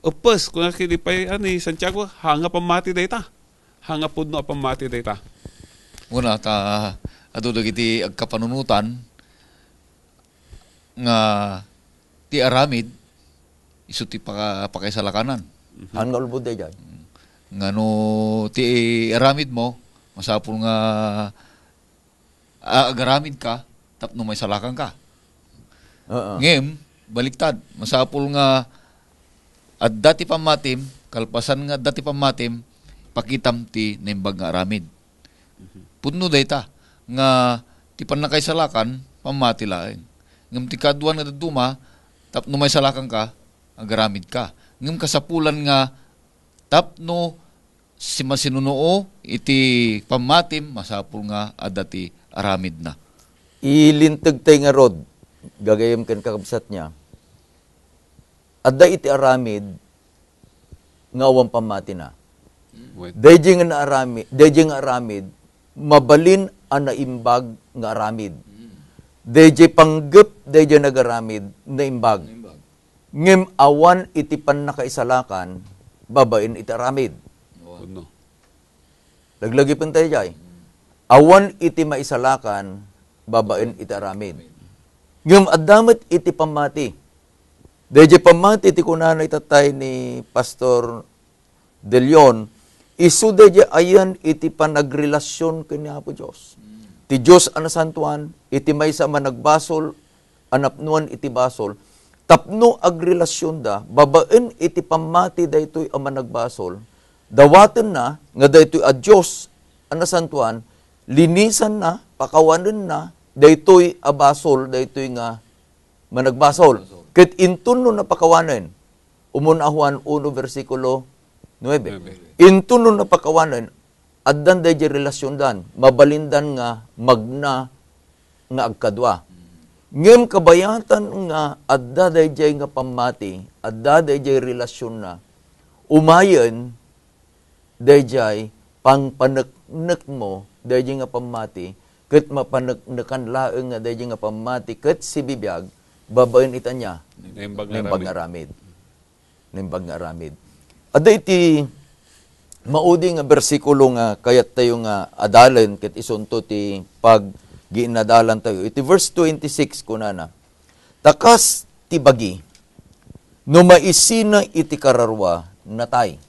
Upes kun kilipay ani Santiago hanga pamati dayta. Hanga pudno a pamati dayta. Una ta adu dagiti agkapanunutan nga ti aramid isu ti pakaisalakanan. Hanga ulbod dayjay. Ngano ti aramid mo masapul nga agaramid ka tapno may salakan ka. Ngem baliktad masapul nga adda ti pamatim kalpasan nga adda ti pamatim pakitam ti nembag nga aramid. Pudno dayta nga ti panakay salakan pamati laeng. Ngem ti kaduan nga daduma tapno may salakan ka agaramid ka. Ngem kasapulan nga tapno si masinunuo iti pamatim masapul nga adati aramid na. Ilintag tayo nga rod, gagayam ken kakabsat niya. Adda iti aramid nga awang pamati na. Dayjay nga aramid, mabalin ang naimbag nga aramid. Dayjay panggep, dayjay nagaramid, naimbag. Ngem awan iti pan nakaisalakan, babain iti aramid. No. Laglagi pun tayo jay. Awan iti maisalakan, babaen iti aramid. Ngam adamet iti pamati. Dayjay pamati iti kunanay tatay ni Pastor De Leon, isu dayjay ayan iti panagrelasyon kani Apo Dios. Ti Dios ana santuan, iti maysa man nagbasol, anapnuan iti basol, tapno agrelasyon da, babaen iti pamati daytoy a managbasol, dawaten na, nga daytoy a Diyos, anasantuan, linisan na, pakawanan na, daytoy a basol, daytoy nga managbasol. Ket intun no napakawanan, umunahuan 1 versikulo 9. Intun no napakawanan, addan dayjay relasyon dan, mabalindan nga magna nga agkadwa. Ngem kabayatan nga adda dayjay nga pamati, adda dayjay relasyon na, umayen, dayjay pangpaneknek mo dayjay nga pamati ket mapaneknekan laeng nga dayjay nga pamati ket si bibiyag babaen ita niya Naimbag nga aramid. Adda iti maudi nga bersikulo nga kayat tayo nga adalan ket isunto ti ginadalan tayo. Iti verse 26 kunana. Takas ti bagi, no maisina iti kararwa, natay.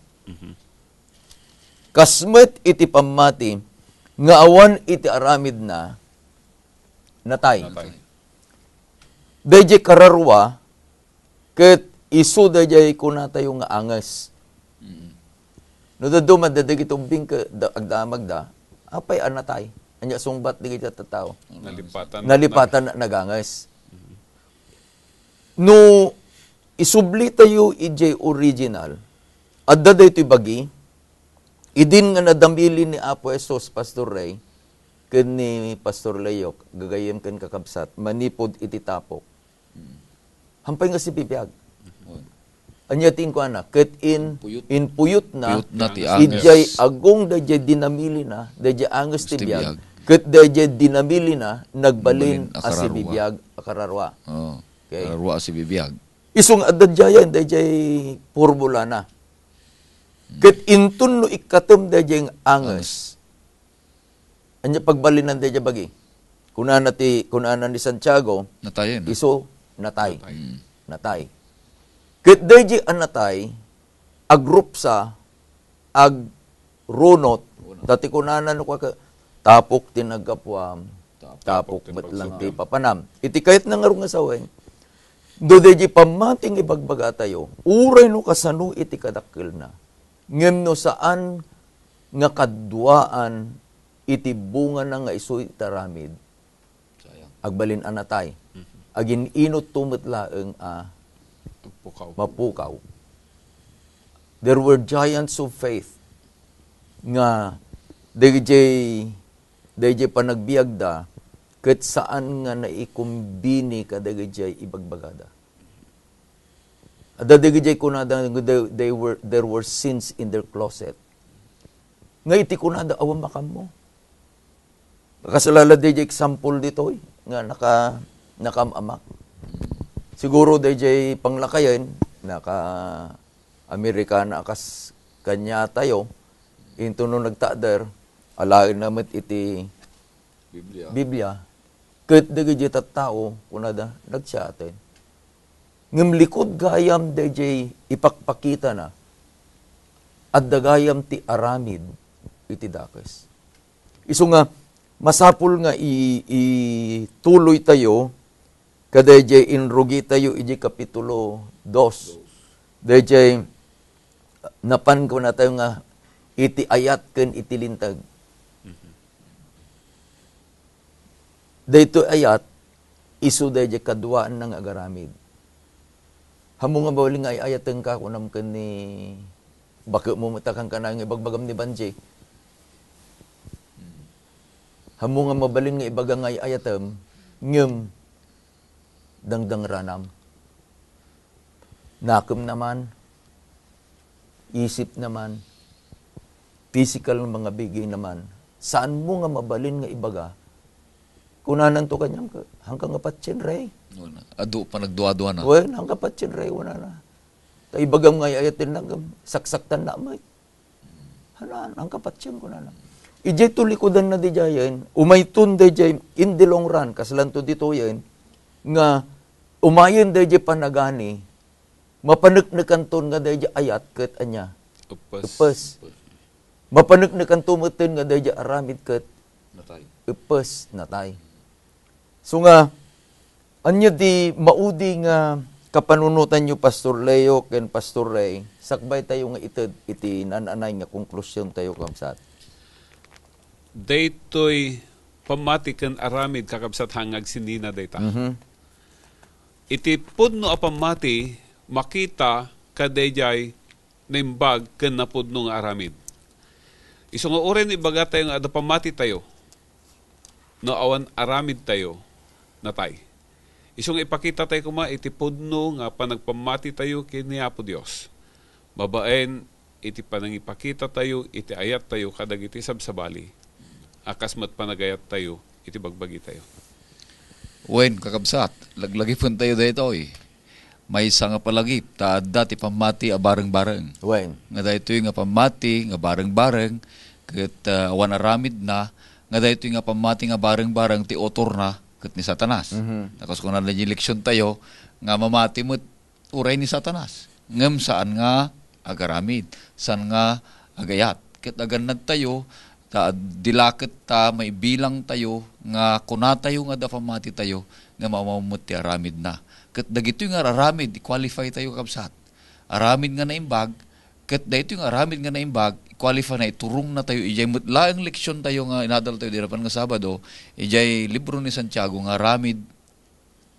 Kasmet iti pamati, nga awan iti aramid na, natay. Dayjay kararwa, ket isu dayjay kunatayo nga anges. No dado madadag itong bingka agdamag da, apay anatay. Anya sungbat di kita tataw. Nalipatan na naganges. No isubli tayo ijay original, adda daytoy bagi, idin nga nadambili ni Apo Esos, Pastor Ray, ken ni Pastor Layok, gagayem ken kakabsat, manipod iti tapok. Hampay nga si bibiyag. Anya tin ko ana, ket in puyut na ti anges. ijay agong dayjay dinamili na, dayjay anges ti biyag. Ket dayjay dinamili na, nagbalin a si bibiyag akararwa. Okay. Kararwa si bibiyag. Isong adadjayan dayjay purbula na. Ket intun no ikatem dayjay anges. Anya pagbalinan dayjay bagi. Kunana ni Santiago, Natayin. iso natay. Natay. Ket dayjay anatay agrup sa agrunot dati kunana no ka tapok tinagapwam tapok betlang ti papanam. Iti kayat na nga nga sawen. Do dayjay pamating ibagbaga tayo. Uray no kasano iti kadakkel na. Ngem no saan nga kadduaan iti bunga na nga isu itaramid. Agbalin anatay. Agin inot tumetlaeng mapukaw. There were giants of faith nga dayjay panagbiagda ket saan nga naikumbini kadagayjay ibagbagada. Ada dayjay kunada there were sins in their closet. Nga iti kunada awan makam mo. Kasalala dayjay example dito nga nakamamak. Siguro dayjay panglakayan naka Amerikana akas kanya tayo into no nagtader alain namet iti Biblia ket dagiti tattao kunada nagsiaten ngem likod gayam dayjay ipakpakita na at dagayam ti aramid iti dakes. Isu nga masapul nga ituloy tayo kadayjay inrugi tayo iti kapitulo 2. Dayjay napan ko na tayo nga iti ayat ken iti lintag. Dayto ayat isu dayjay kaduaan ng agaramid. Hamo nga bawali nga ayaten ka kunam ken ni baka mo matakang kanang ibagbagam ni Banji. Hamo nga mabalin nga ibaga nga ayatem ngem dangdang ranam. Nakem naman, isip naman, physical ng mga bigay naman. Saan mo nga mabalin nga ibaga? Kunanan to kanyang hanggang apatsin ray. Adu pa nagduwa-duwa na. Well, hanggang apatsin ray, wala na. Ta ibagam nga ayatin na saksaktan na may. Hanan, hanggang apatsin ko na na. Ijay tulikodan na di jayan, umaytun di jay in the long run, kasalan to dito yan, nga umayin di jay panagani, mapanagnakanton nga di jay ayat ket anya. Upes. Mapanagnakantumuten nga di jay aramid ket upes natay. So nga, anya di maudi nga kapanunutan nyo Pastor Leo ken Pastor Ray, sakbay tayo nga iti nananay nga konklusyon tayo kamsat. Daytoy pamatiken aramid kakabsat hangag sinina dayta. Iti pudno a pamati makita kadayjay naimbag ken napudno nga aramid. Isu nga oren ibaga tayo nga ada pamati tayo. No awan aramid tayo natay. Isu nga ipakita tayo kuma iti pudno nga panagpamati tayo kini Apo Dios. Babaen iti panangipakita tayo iti ayat tayo kadagiti sabsabali. Akasmat panagayat tayo, iti bagbagi tayo. Wen, kakabsat, laglagi pun tayo dito May isa nga palagi, taadda ti pamati a bareng-bareng. Wen. Nga dito nga pamati, nga bareng-bareng, ket awan aramid na, nga dahito nga pamati nga bareng-bareng ti otor na ket ni Satanas. Tapos kung nalagay leksyon tayo, nga mamati mo't uray ni Satanas. Ngem saan nga agaramid, saan nga agayat. Ket aganad tayo, dilakit ta, may bilang tayo, nga kuna tayo nga da pamati tayo, nga mamamut ti aramid na. Ket dagito nga aramid, qualify tayo kapsat. Aramid nga naimbag, ket dahito yung aramid nga naimbag, qualify na iturong na tayo, ijay mutlaang leksyon tayo nga inadal tayo dirapan nga Sabado, ijay libro ni Santiago nga aramid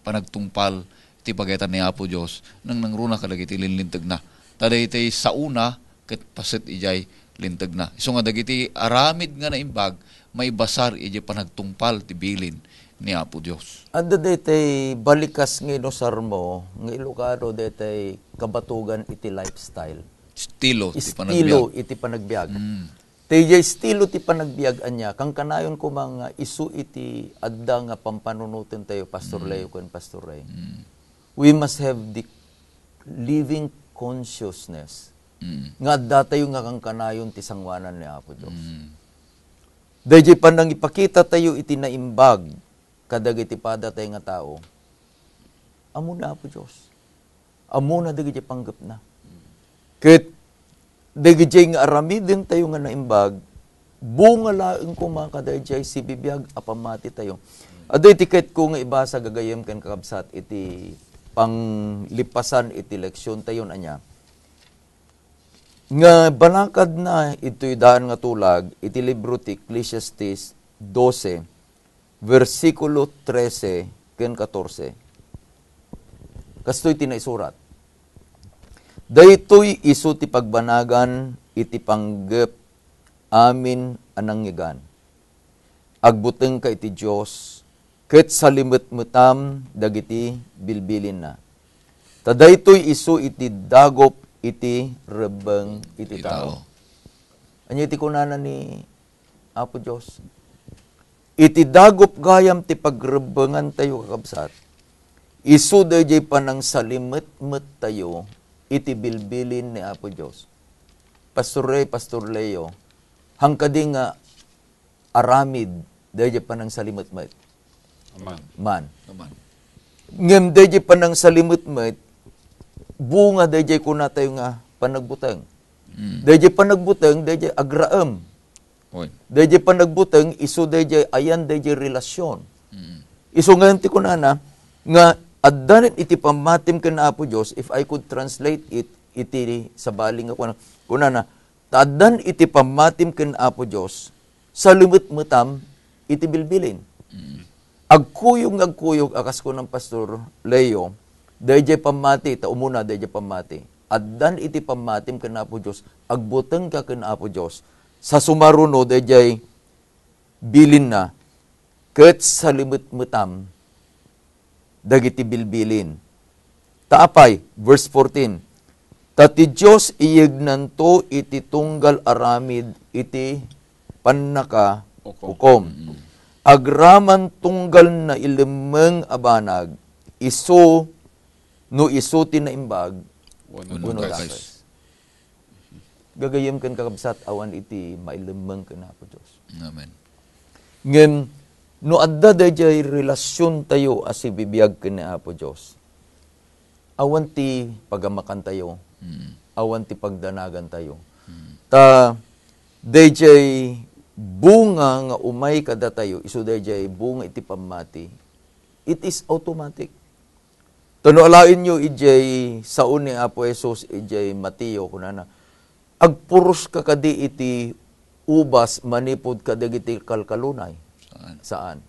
panagtungpal ti pagayatan ni Apo Dios nang nangruna kadagiti linlintag na. Taday tay sa una ket paset ijay lintag na. Isu nga dagiti aramid nga naimbag may basar ijay panagtungpal ti bilin ni Apo Dios. Anda detay balikas nga inosarmo, nga Ilocano detay kabatugan iti lifestyle. Estilo ti panagbiag. Estilo iti panagbiag. Tejay estilo ti panagbiag anya, kang kanayon ko mga isu iti adda nga pampanunutin tayo, Pastor Leo ken Pastor Ray. We must have the living consciousness. Nga adda tayo nga kang kanayon ti sangwanan ni Apo Dios. Dejay panang ipakita tayo iti naimbag kadagiti pada tayo nga tao. Amo na Apo Dios. Amo na dagiti panggap na. Ket dagiti nga aramidin tayo nga naimbag, bunga laeng ko mga kadayjay si bibiyag apamati tayo. Aday tiket ko nga ibasa gagayem ken kakabsat iti panglipasan iti leksyon tayo anya. Nga banakad na ito'y daan nga tulag, iti libro ti Ecclesiastes 12, versikulo 13 ken 14. Kastoy tinaisurat. Daytoy isu ti pagbanagan iti panggep amin anangyagan. Agbuteng ka iti Dios ket salimut-mutam dagiti bilbilin na. Ta daytoy isu iti dagop iti rebeng iti tao. Anya iti kunana ni Apo Dios. Iti dagop gayam ti pagrebengan tayo kakabsat. Isu dayjay panang salimut-mut tayo iti bilbilin ni Apo Dios. Pastor Ray, Pastor Leo, hangkadi nga aramid dayjay panang salimut-mut. Man. Ngem dayjay panang salimut-mut, bunga dayjay kuna tayo nga panagbuteng. Dayjay panagbuteng, dayjay agraem. Dayjay panagbuteng, isu dayjay ayan dayjay relasyon. Isu ngayon ti kunana nga addanet iti pamatim ken Apo Dios, if I could translate it iti sa baling nga kunana, addan iti pamatim ken Apo Dios salimut-mutam iti bilbilin. Agkuyog akas ko ng Pastor Leo, dayjay pamati ta umuna dayjay pamati. Addan iti pamatim ken Apo Dios, agbuteng ka ken Apo Dios sa sumaruno dayjay bilin na ket salimut-mutam dagiti bilbilin. Taapay, verse 14. Tati Diyos iyegnanto iti tunggal aramid iti pannaka hukom. Agraman tunggal na ilemeng abanag, iso no iso tinaimbag, uno dakas. Gagayem ken kakabsat awan iti mailemeng ken Apo Dios. Amen. Ngem no adda dayjay relasyon tayo as ibibiyag ken ni Apo Dios. Awan ti pagamakan tayo. Awan ti pagdanagan tayo. Ta dayjay bunga nga umay kada tayo, isu dayjay bunga iti pamati. It is automatic. Tano alain nyo ijay saon ni Apo Jesus ijay Mateo kunana. Agpuros ka kadi iti ubas manipod kadagiti kalkalunay. Saan?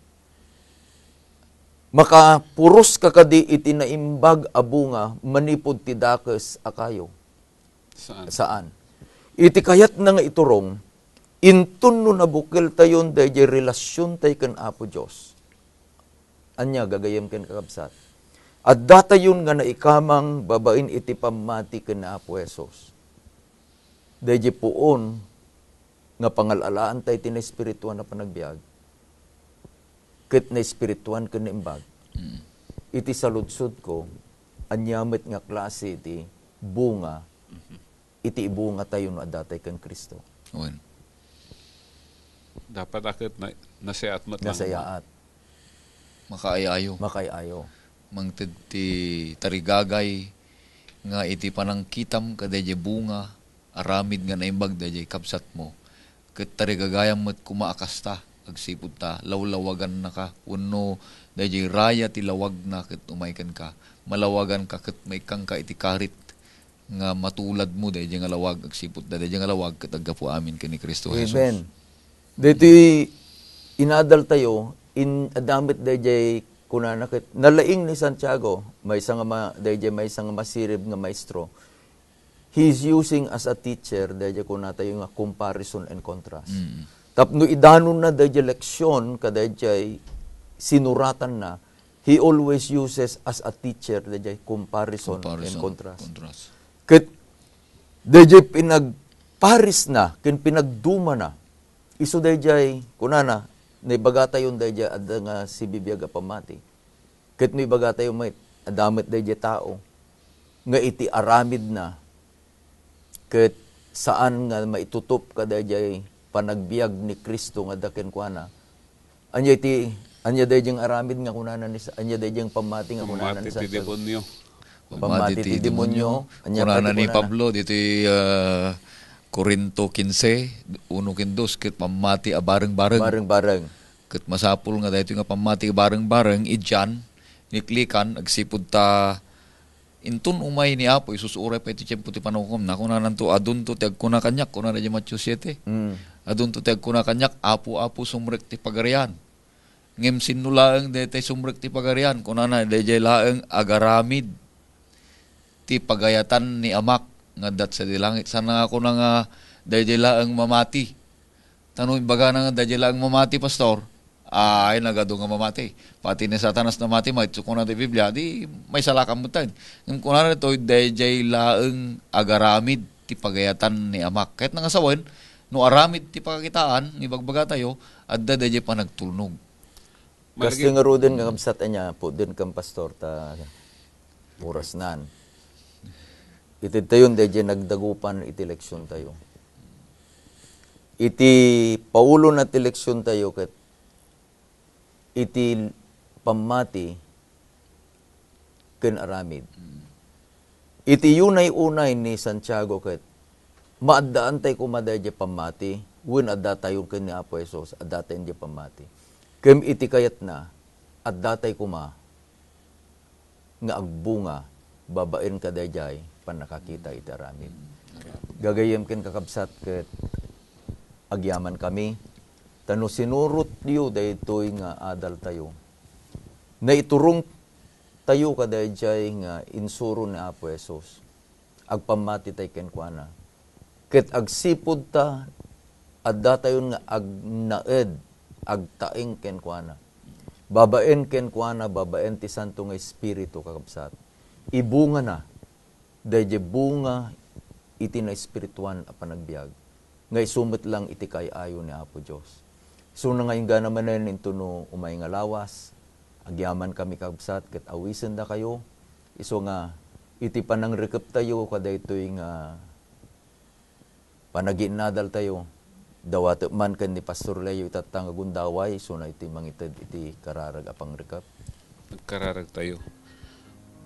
Makapuros ka kadi iti naimbag a bunga manipod ti dakes akayo. Saan? Iti kayat na nga iturong, intun no nabukil tayon dayjay relasyon tay ken Apo Dios. Anya gagayem ken kakabsat. At datayon nga naikamang babain iti pamati ken Apo Jesus. Dayjay puon nga pangalalaan tay ti espirituan na panagbiag. Ket na espirituan ken imbag. Iti saludsod ko anyamet nga klase iti bunga. Iti ibunga tayo no adatay ken Kristo. Dapat akit na nasayaat mat lang. nasayaat, Makaayayo. makayayo. Mangted ti tarigagay nga iti panangkitam kadayjay bunga aramid nga naimbag dayjay kapsat mo. Ket tarigagayam met kumaakasta agsipud ta lawlawagan na ka wenno dayjay raya ti lawag na ket umayken ka. Malawagan ka ket maikang ka iti karit nga matulad mo dayjay nga lawag agsipud ta dayjay nga lawag ket aggapu amin ken ni Kristo Jesus. Amen. Dito'y inadal tayo, adamit dayjay kunana ket nalaing ni Santiago, may isang masirib nga maestro. He's using as a teacher dayjay kuna tayo nga comparison and contrast. Tapno idanon na dayjay leksyon kadayjay sinuratan na, he always uses as a teacher dayjay comparison and contrast. Ket dayjay pinagparis na ken pinagduma na isu dayjay kunana naibagata yon dayjay adda nga si bibiyag a pamati. Ket no ibagata yon may adamit dayjay tao nga iti aramid na ket saan nga maitutup kadayjay panagbiag ni Kristo nga daken kuana. Anya dayjay aramid nga kunana ni anya dayjay pamati nga kunana ni Pamati ti demonyo. Pamati ti demonyo. Kunana ni Pablo dito Korinto 15, 1-2, ket pamati a bareng-bareng. Bareng-bareng. Ket masapul nga dayto nga pamati a bareng-bareng idyan niklikan agsipud ta intun umay ni Apo Isus uray pa iti tiempo ti panungkom na kunanan to adun to ti agkuna kanyak kunana di Matthew 7. Adun to ti agkuna kanyak apo sumrek ti pagarian. Ngem sinulaeng daytay sumrek ti pagarian kunana dayjay laeng agaramid ti pagayatan ni Amak nga dat sa dilangit. Sana ako na nga dayjay laeng mamati. Tanong baga na nga dayjay laeng mamati, pastor. Ay nagado nga mamati. Pati ni Satanas na mati, may tsukuna ti Biblia, di may salakam mo tayo. Yung kunana ito, dayjay laeng agaramid ti pagayatan ni Amak. Kahit nangasawan, no aramid ti pagkakitaan, ibagbaga tayo, adda dayjay pa nagtulnog. Kasi nga ro din nga kamsat niya po din kang pastor ta oras nan. Iti tayo dayjay nagdagupan iti leksyon tayo. Iti paulo na ti leksyon tayo ket iti pamati ken aramid. Iti unay ni Santiago ket maaddaan tay kumadayjay pamati wen adda tayo ken ni Apo Jesus adda tayo di pamati. Kem iti kayat na adda tay kuma nga agbunga babaen kadayjay panakakita iti aramid. Gagayem ken kakabsat ket agyaman kami tano sinurot diyo daytoy nga adal tayo. Na iturong tayo kadayjay nga insuro ni Apo Jesus. Agpamati tay ken kuana. Ket agsipud ta adda tayo nga agnaed agtaing ken kuana. Babaen ken kuana babaen ti Santo nga Espiritu kakabsat. Ibunga na dayjay bunga iti na espirituan a panagbiag. Nga isumit lang iti kayayo ni Apo Dios. So na ngayon ga naman na into no umay nga lawas, agyaman kami kabsat, ket awisen da kayo, iso nga iti panangrekep tayo, kadaytoy nga panaginadal tayo, dawat man ken ni Pastor Leo itatang agundaway, so na iti mangited iti kararag apang rekep. Nagkararag tayo.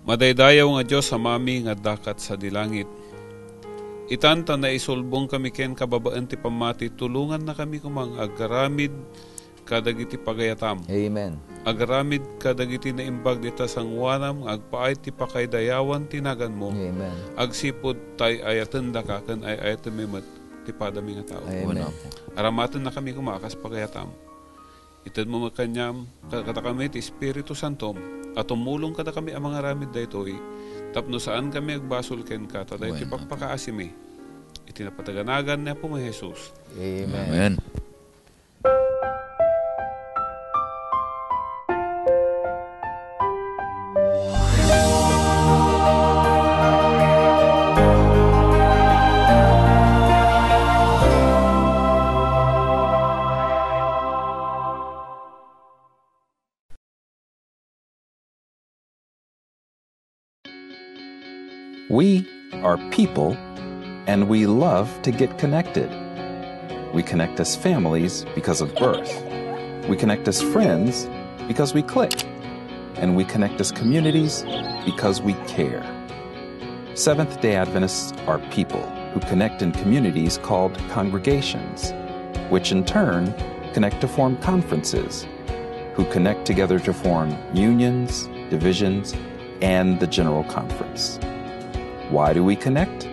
Madaydayaw nga Diyos sa mami nga dakat sa dilangit. Itanta na isulbong kami ken kababaan ti pamati, tulungan na kami kumang agaramid kadagiti pagayatam. Amen. Agaramid kadagiti na imbag dita sangwanam, agpaay ti pakaydayawan tinagan mo. Amen. Agsipod tay ayatan da ka, ken ay ayatan memet ti padami nga tao. Amen. Aramatan na kami kumakas pagayatam. Itad mo makanyam, kata kami ti Espiritu Santom, at tumulong kada kami ang mga ramid daytoy, tapno saan kami agbasol ken ka, taday ti pakpakaasimi. Itinapataganagan niya po may Jesus. Amen. Amen. We are people, and we love to get connected. We connect as families because of birth. We connect as friends because we click. And we connect as communities because we care. Seventh-day Adventists are people who connect in communities called congregations, which in turn connect to form conferences, who connect together to form unions, divisions, and the General Conference. Why do we connect?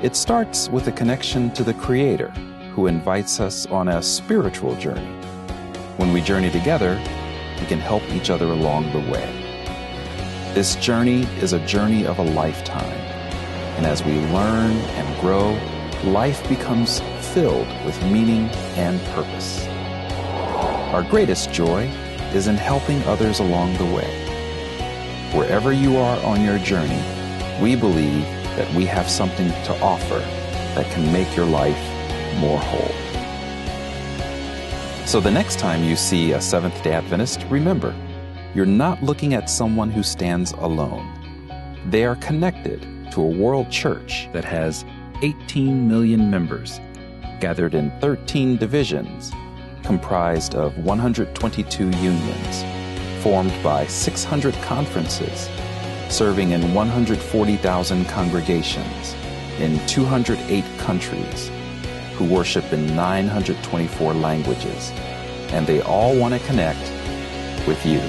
It starts with a connection to the Creator, who invites us on a spiritual journey. When we journey together, we can help each other along the way. This journey is a journey of a lifetime, and as we learn and grow, life becomes filled with meaning and purpose. Our greatest joy is in helping others along the way. Wherever you are on your journey, we believe that we have something to offer that can make your life more whole. So the next time you see a Seventh-day Adventist, remember, you're not looking at someone who stands alone. They are connected to a world church that has 18 million members, gathered in 13 divisions, comprised of 122 unions, formed by 600 conferences, serving in 140,000 congregations in 208 countries, who worship in 924 languages, and they all want to connect with you.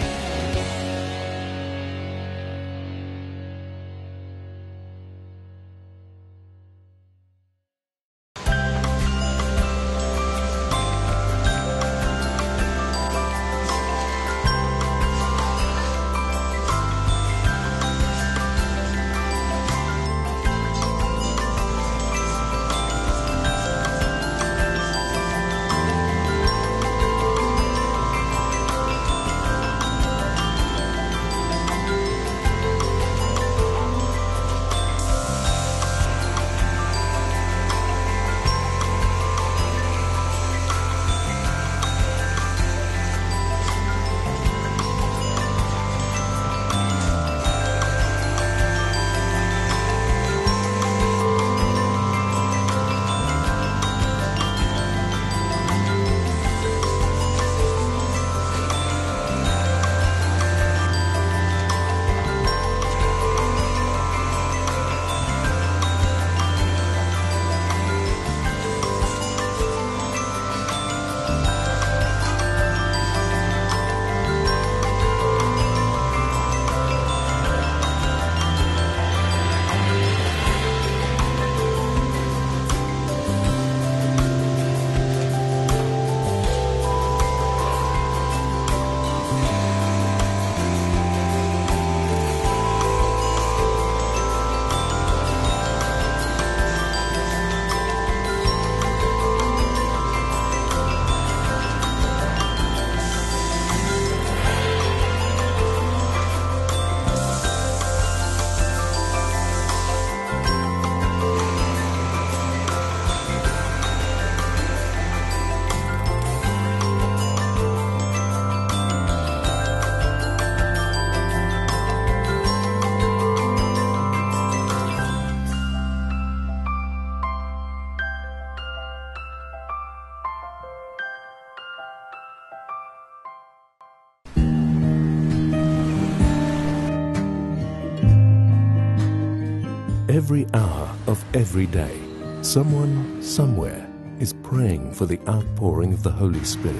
Every hour of every day, someone, somewhere, is praying for the outpouring of the Holy Spirit.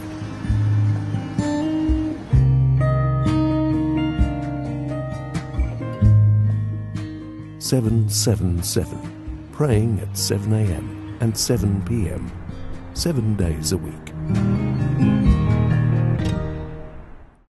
"777", praying at 7 a.m. and 7 p.m., 7 days a week.